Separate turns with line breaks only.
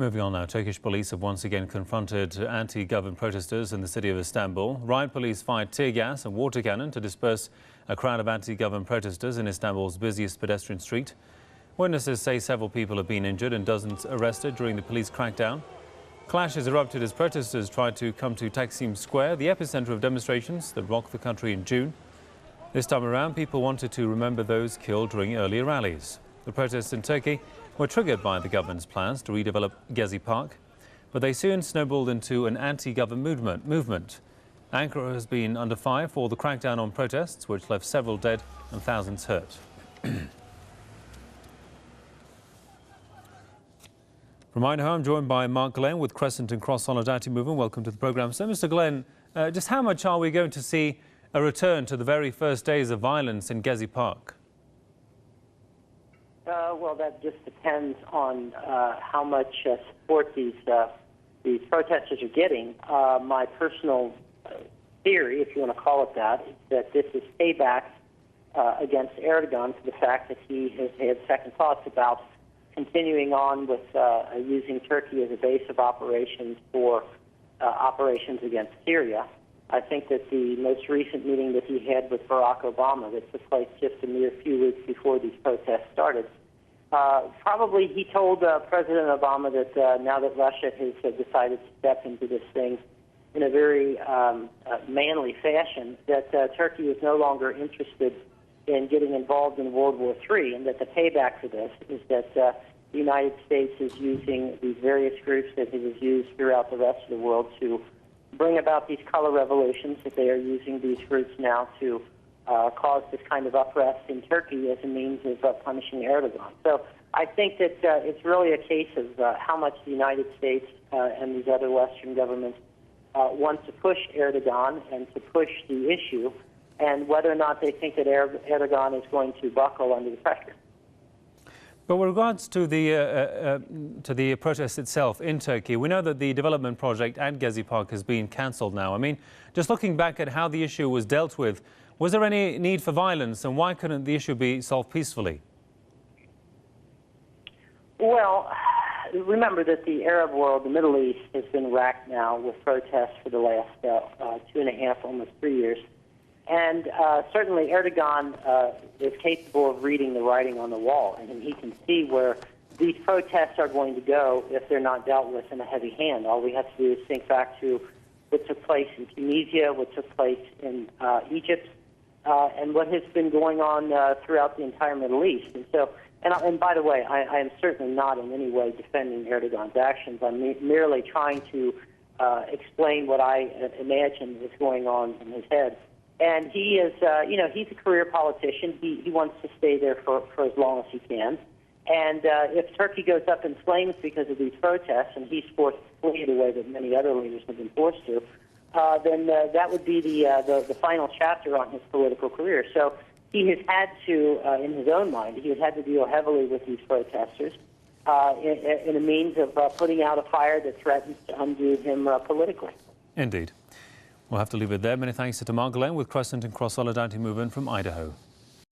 Moving on now, Turkish police have once again confronted anti-government protesters in the city of Istanbul. Riot police fired tear gas and water cannon to disperse a crowd of anti-government protesters in Istanbul's busiest pedestrian street. Witnesses say several people have been injured and dozens arrested during the police crackdown. Clashes erupted as protesters tried to come to Taksim Square, the epicenter of demonstrations that rocked the country in June. This time around, people wanted to remember those killed during earlier rallies. The protests in Turkey were triggered by the government's plans to redevelop Gezi Park, but they soon snowballed into an anti-government movement. Ankara has been under fire for the crackdown on protests, which left several dead and thousands hurt. From Idaho, I'm joined by Mark Glenn with Crescent and Cross Solidarity Movement. Welcome to the programme. So, Mr. Glenn, just how much are we going to see a return to the very first days of violence in Gezi Park?
Well, that just depends on how much support these protesters are getting. My personal theory, if you want to call it that, is that this is payback against Erdogan for the fact that he has had second thoughts about continuing on with using Turkey as a base of operations for operations against Syria. I think that the most recent meeting that he had with Barack Obama that took place just a mere few weeks before these protests started, probably he told President Obama that now that Russia has decided to step into this thing in a very manly fashion, that Turkey is no longer interested in getting involved in World War III, and that the payback for this is that the United States is using these various groups that it has used throughout the rest of the world to bring about these color revolutions, that they are using these groups now to cause this kind of unrest in Turkey as a means of punishing Erdogan. So I think that it's really a case of how much the United States and these other Western governments want to push Erdogan and to push the issue, and whether or not they think that Erdogan is going to buckle under the pressure.
But with regards to the protest itself in Turkey, we know that the development project at Gezi Park has been cancelled now. I mean, just looking back at how the issue was dealt with, was there any need for violence, and why couldn't the issue be solved peacefully? Well,
remember that the Arab world, the Middle East, has been racked now with protests for the last 2.5, almost 3 years. And certainly Erdogan is capable of reading the writing on the wall, and he can see where these protests are going to go if they're not dealt with in a heavy hand. All we have to do is think back to what took place in Tunisia, what took place in Egypt, and what has been going on throughout the entire Middle East. And so, and by the way, I am certainly not in any way defending Erdogan's actions. I'm merely trying to explain what I imagine is going on in his head. And he is, he's a career politician. He wants to stay there for as long as he can. And if Turkey goes up in flames because of these protests, and he's forced to flee the way that many other leaders have been forced to, then that would be the final chapter on his political career. So he has had to, in his own mind, he has had to deal heavily with these protesters in a means of putting out a fire that threatens to undo him politically.
Indeed. We'll have to leave it there. Many thanks to Mark Glenn with Crescent and Cross Solidarity Movement from Idaho.